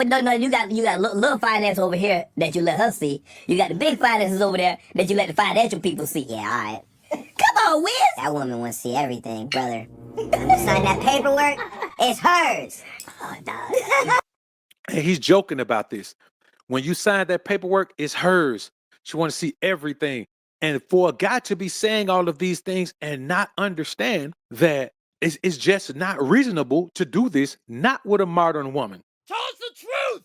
No, you got little finance over here that you let her see. You got the big finances over there that you let the financial people see. Yeah, all right. Come on, Wiz. That woman wants to see everything, brother. When you sign that paperwork, it's hers. Oh, dog. And he's joking about this. When you sign that paperwork, it's hers. She want to see everything. And for a guy to be saying all of these things and not understand that it's just not reasonable to do this, not with a modern woman. Tell us the truth.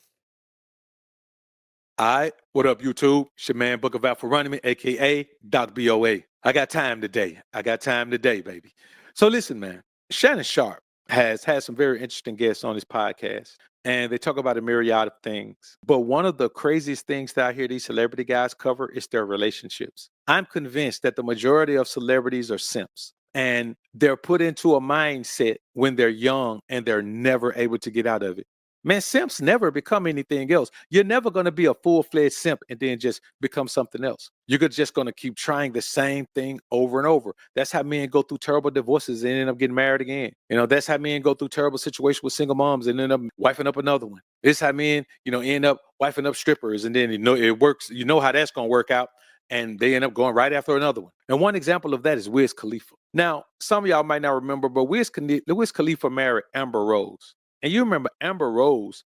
All right, what up, YouTube? It's your man, Book of AlphaRonomy, a.k.a. Doc BOA. I got time today, baby. So listen, man, Shannon Sharpe has had some very interesting guests on his podcast, and they talk about a myriad of things. But one of the craziest things that I hear these celebrity guys cover is their relationships. I'm convinced that the majority of celebrities are simps, and they're put into a mindset when they're young and they're never able to get out of it. Man, simps never become anything else. You're never going to be a full-fledged simp and then just become something else. You're just going to keep trying the same thing over and over. That's how men go through terrible divorces and end up getting married again. You know, that's how men go through terrible situations with single moms and end up wifing up another one. This how men, end up wifing up strippers, and then it works. You know how that's going to work out, and they end up going right after another one. And one example of that is Wiz Khalifa. Now, some of y'all might not remember, but Wiz Khalifa married Amber Rose. And you remember Amber Rose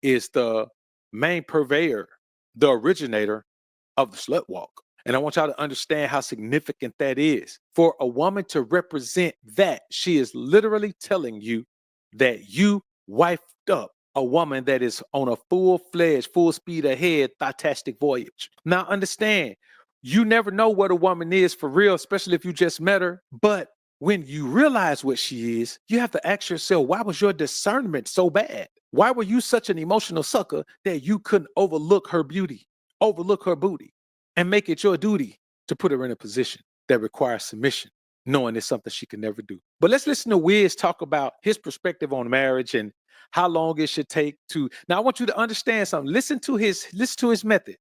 is the main purveyor, the originator of the SlutWalk. And I want y'all to understand how significant that is. For a woman to represent that, she is literally telling you that you wifed up a woman that is on a full-fledged, full speed ahead, fantastic voyage. Now understand, you never know what a woman is for real, especially if you just met her. But when you realize what she is, you have to ask yourself, why was your discernment so bad? Why were you such an emotional sucker that you couldn't overlook her beauty, overlook her booty, and make it your duty to put her in a position that requires submission, knowing it's something she can never do? But let's listen to Wiz talk about his perspective on marriage and how long it should take to. Now, I want you to understand something. Listen to his method.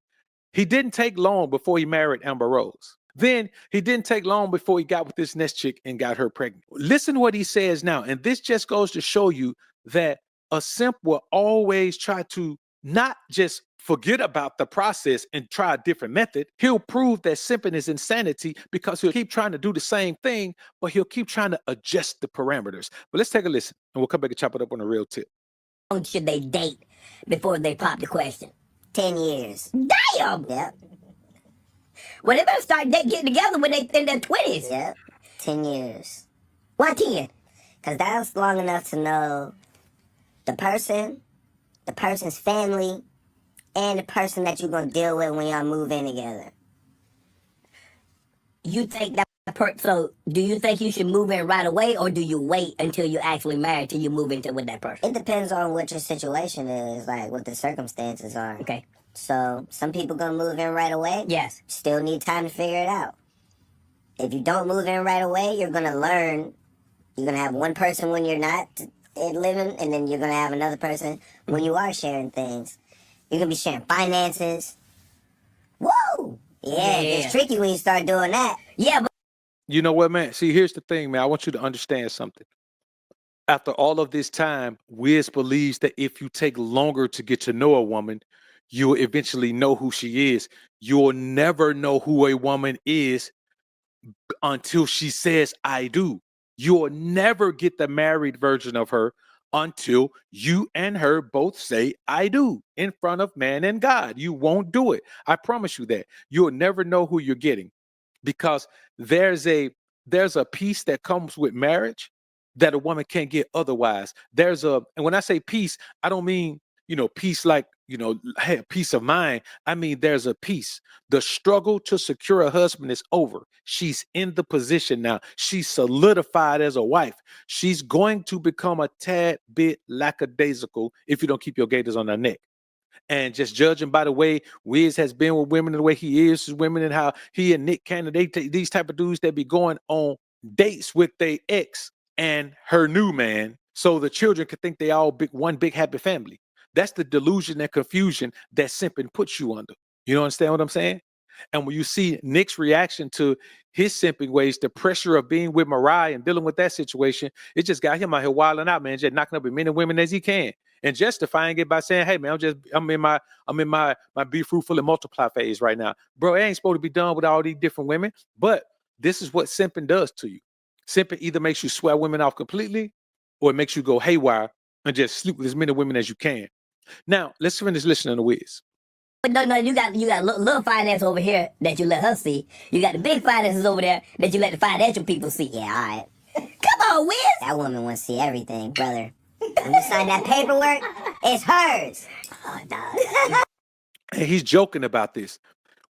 He didn't take long before he married Amber Rose. Then he didn't take long before he got with this next chick and got her pregnant. Listen to what he says now. And this just goes to show you that a simp will always try to not just forget about the process and try a different method. He'll prove that simping is insanity because he'll keep trying to do the same thing, but he'll keep trying to adjust the parameters. But let's take a listen, and we'll come back and chop it up on a real tip. How long should they date before they pop the question? 10 years. Damn! Yep. Well, they better start getting together when they in their 20s. Yep. 10 years. Why 10? Because that's long enough to know the person, the person's family, and the person that you're going to deal with when y'all move in together. You think that so do you think you should move in right away, or do you wait until you're actually married till you move into with that person? It depends on what your situation is, like what the circumstances are. Okay. So some people going to move in right away. Yes. Still need time to figure it out. If you don't move in right away, you're going to learn. You're going to have one person when you're not living, and then you're going to have another person when you are sharing things. You're going to be sharing finances. Whoa! Yeah, it's tricky when you start doing that. Yeah, but you know what, man? See, here's the thing, man. I want you to understand something. After all of this time, Wiz believes that if you take longer to get to know a woman, you'll eventually know who she is. You'll never know who a woman is until she says, I do. You'll never get the married version of her until you and her both say, I do, in front of man and God. You won't do it. I promise you that. You'll never know who you're getting, because there's a peace that comes with marriage that a woman can't get otherwise. And when I say peace, I don't mean, peace like, hey, peace of mind. I mean, there's a peace. The struggle to secure a husband is over. She's in the position now. She's solidified as a wife. She's going to become a tad bit lackadaisical if you don't keep your gaiters on her neck. And just judging by the way Wiz has been with women and the way he is with women and how he and Nick Cannon, these type of dudes that be going on dates with their ex and her new man, so the children could think they all one big happy family. That's the delusion and confusion that simping puts you under. You understand what I'm saying? And when you see Nick's reaction to his simping ways, the pressure of being with Mariah and dealing with that situation, it just got him out here wilding out, man, just knocking up as many women as he can. and justifying it by saying, hey man, I'm in my be fruitful and multiply phase right now. Bro, it ain't supposed to be done with all these different women. But this is what simping does to you. Simping either makes you swear women off completely, or it makes you go haywire and just sleep with as many women as you can. Now, let's finish listening to Wiz. But no, you got little finance over here that you let her see. You got the big finances over there that you let the financial people see. Yeah, all right. Come on, Wiz. That woman wants to see everything, brother. When you sign that paperwork, it's hers. Oh, no. And he's joking about this.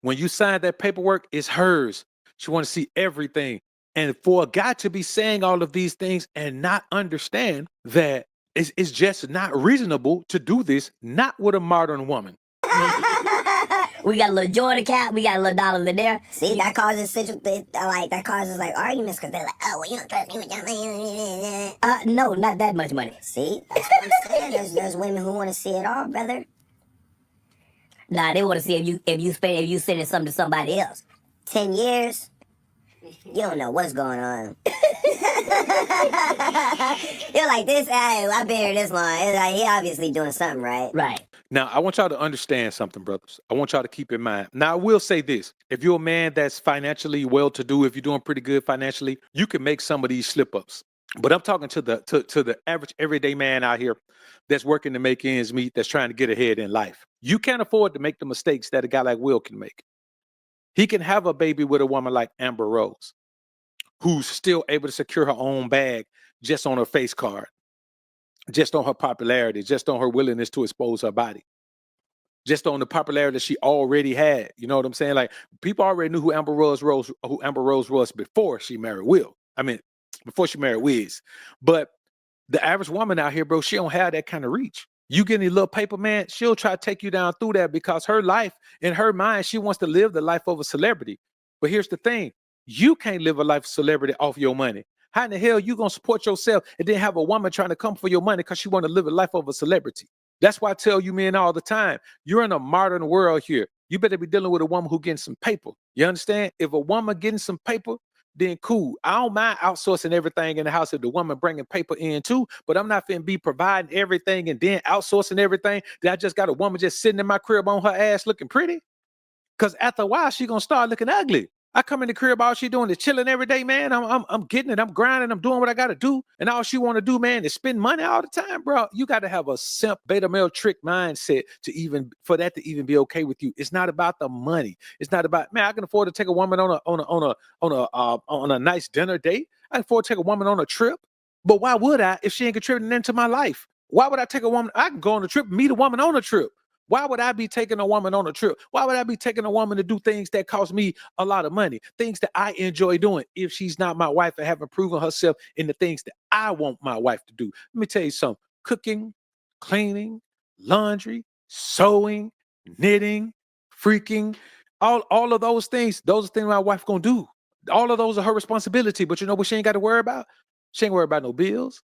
When you sign that paperwork, it's hers. She wants to see everything. And for a guy to be saying all of these things and not understand that it's just not reasonable to do this, not with a modern woman. We got a little joint account. We got a little dollars in there. See, that causes arguments because they're like, oh, well, you don't trust me with your money. No, not that much money. See, that's what I'm saying. There's women who want to see it all, brother. Nah, they want to see if you sending something to somebody else. 10 years, you don't know what's going on. You're like, this, I've been here this long. It's like, he obviously doing something right. Right. Now, I want y'all to understand something, brothers. I want y'all to keep in mind. Now, I will say this. If you're a man that's financially well-to-do, if you're doing pretty good financially, you can make some of these slip-ups. But I'm talking to the average everyday man out here that's working to make ends meet, that's trying to get ahead in life. You can't afford to make the mistakes that a guy like Will can make. He can have a baby with a woman like Amber Rose, who's still able to secure her own bag just on her face card, just on her popularity, just on her willingness to expose her body, just on the popularity that she already had. You know what I'm saying? Like, people already knew who Amber Rose was before she married Will. I mean, before she married Wiz. But the average woman out here, bro, she don't have that kind of reach. You get any little paper, man, she'll try to take you down through that because her life, in her mind, she wants to live the life of a celebrity. But here's the thing. You can't live a life of celebrity off your money. How in the hell you gonna support yourself and then have a woman trying to come for your money because she want to live a life of a celebrity? That's why I tell you men all the time, you're in a modern world here. You better be dealing with a woman who getting some paper. You understand? If a woman getting some paper, then cool. I don't mind outsourcing everything in the house if the woman bringing paper in too, but I'm not finna be providing everything and then outsourcing everything that I just got a woman just sitting in my crib on her ass looking pretty. Because after a while, she gonna start looking ugly. I come in the crib, all she doing is chilling every day, man. I'm getting it, I'm grinding, I'm doing what I gotta do. And all she wanna do, man, is spend money all the time, bro. You gotta have a simp beta male trick mindset for that to even be okay with you. It's not about the money. It's not about, man, I can afford to take a woman on a nice dinner date. I can afford to take a woman on a trip. But why would I if she ain't contributing into my life? Why would I take a woman? I can go on a trip, meet a woman on a trip. Why would I be taking a woman on a trip? Why would I be taking a woman to do things that cost me a lot of money? Things that I enjoy doing if she's not my wife and haven't proven herself in the things that I want my wife to do. Let me tell you something. Cooking, cleaning, laundry, sewing, knitting, freaking, all of those things are things my wife gonna do. All of those are her responsibility. But you know what she ain't got to worry about? She ain't worry about no bills.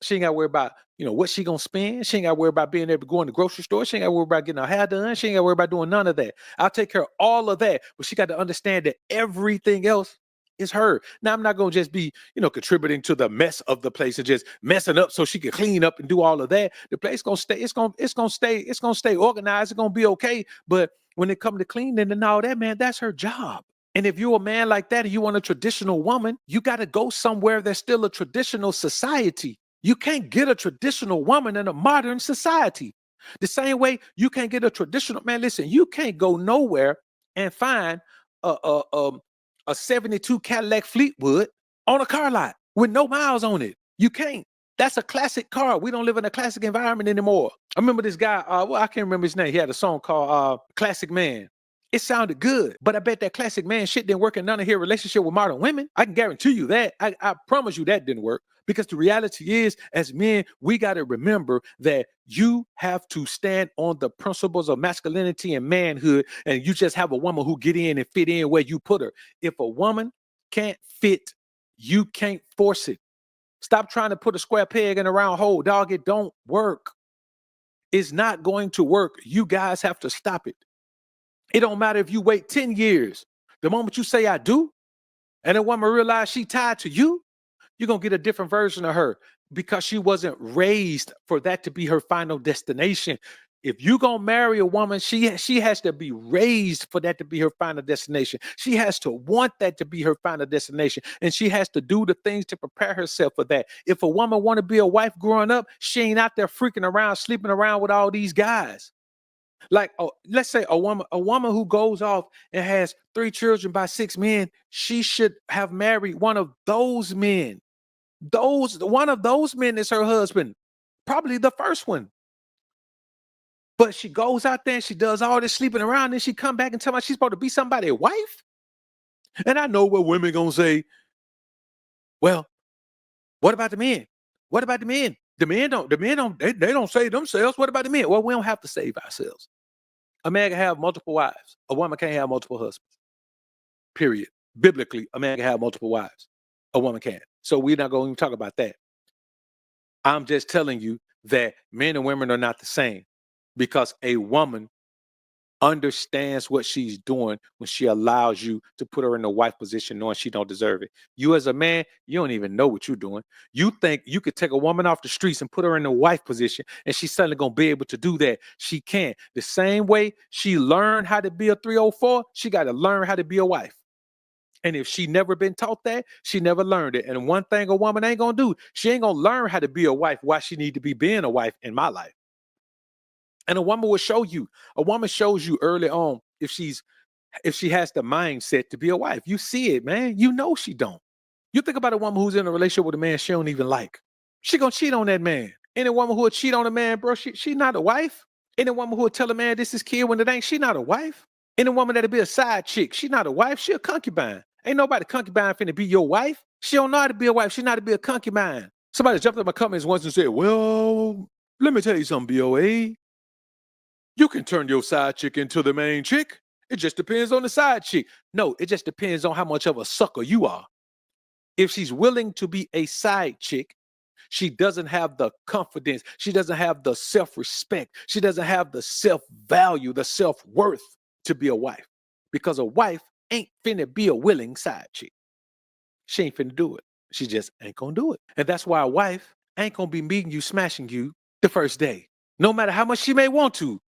She ain't got to worry about, what she going to spend. She ain't got to worry about being able to go in the grocery store. She ain't got to worry about getting her hair done. She ain't got to worry about doing none of that. I'll take care of all of that. But she got to understand that everything else is her. Now, I'm not going to just be, contributing to the mess of the place and just messing up so she can clean up and do all of that. The place going to stay, it's going to stay organized. It's going to be okay. But when it comes to cleaning and all that, man, that's her job. And if you're a man like that and you want a traditional woman, you got to go somewhere that's still a traditional society. You can't get a traditional woman in a modern society. The same way you can't get a traditional man. Listen, you can't go nowhere and find a 72 Cadillac Fleetwood on a car lot with no miles on it. You can't. That's a classic car. We don't live in a classic environment anymore. I remember this guy. I can't remember his name. He had a song called "Classic Man." It sounded good, but I bet that classic man shit didn't work in none of his relationship with modern women. I can guarantee you that. I promise you that didn't work. Because the reality is, as men, we got to remember that you have to stand on the principles of masculinity and manhood, and you just have a woman who get in and fit in where you put her. If a woman can't fit, you can't force it. Stop trying to put a square peg in a round hole, dog. It don't work. It's not going to work. You guys have to stop it. It don't matter if you wait 10 years. The moment you say I do, and a woman realize she tied to you, you're going to get a different version of her. because she wasn't raised for that to be her final destination. If you gonna marry a woman, she has to be raised for that to be her final destination. She has to want that to be her final destination, and she has to do the things to prepare herself for that. If a woman want to be a wife growing up, she ain't out there freaking around, sleeping around with all these guys. Like, oh, let's say a woman who goes off and has 3 children by 6 men, she should have married one of those men. One of those men is her husband, probably the first one. But she goes out there and she does all this sleeping around, and she come back and tell me she's supposed to be somebody's wife. And I know what women gonna say. Well, what about the men? What about the men? The men don't, they don't save themselves. What about the men? Well, we don't have to save ourselves. A man can have multiple wives. A woman can't have multiple husbands. Period. Biblically, a man can have multiple wives. A woman can't. So we're not going to even talk about that. I'm just telling you that men and women are not the same, because a woman understands what she's doing when she allows you to put her in the wife position knowing she don't deserve it. You as a man, you don't even know what you're doing. You think you could take a woman off the streets and put her in the wife position and she's suddenly going to be able to do that. She can't. The same way she learned how to be a 304, she got to learn how to be a wife. And if she never been taught that, she never learned it. And one thing a woman ain't going to do, she ain't going to learn how to be a wife while she need to be being a wife in my life. And a woman will show you. A woman shows you early on if she has the mindset to be a wife. You see it, man. You know she don't. You think about a woman who's in a relationship with a man she don't even like. She gonna cheat on that man. Any woman who will cheat on a man, bro, she not a wife. Any woman who will tell a man this is kid when it ain't, she not a wife. Any woman that'll be a side chick, she not a wife. She a concubine. Ain't nobody concubine finna be your wife. She don't know how to be a wife. She know how to be a concubine. Somebody jumped in my comments once and said, well, let me tell you something, BOA. You can turn your side chick into the main chick. It just depends on the side chick. No, it just depends on how much of a sucker you are. If she's willing to be a side chick, she doesn't have the confidence. She doesn't have the self-respect. She doesn't have the self-value, the self-worth to be a wife. Because a wife ain't finna be a willing side chick. She ain't finna do it. She just ain't gonna do it. And that's why a wife ain't gonna be meeting you, smashing you the first day. No matter how much she may want to.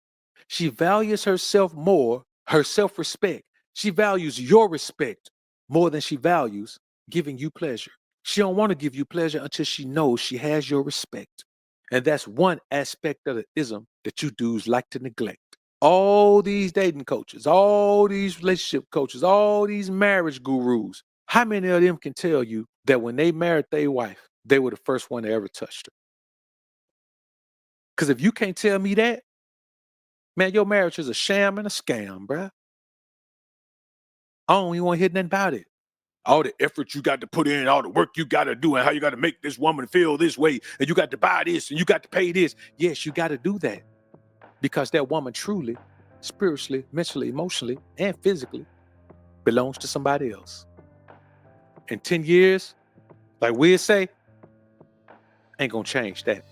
She values herself more, her self-respect. She values your respect more than she values giving you pleasure. She don't want to give you pleasure until she knows she has your respect. And that's one aspect of the ism that you dudes like to neglect. All these dating coaches, all these relationship coaches, all these marriage gurus, how many of them can tell you that when they married their wife, they were the first one that ever touched her? Because if you can't tell me that, man, your marriage is a sham and a scam, bruh. I don't even want to hear nothing about it. All the effort you got to put in, all the work you got to do, and how you got to make this woman feel this way, and you got to buy this, and you got to pay this. Yes, you got to do that. Because that woman truly, spiritually, mentally, emotionally, and physically belongs to somebody else. In 10 years, like Wiz say, ain't gonna change that.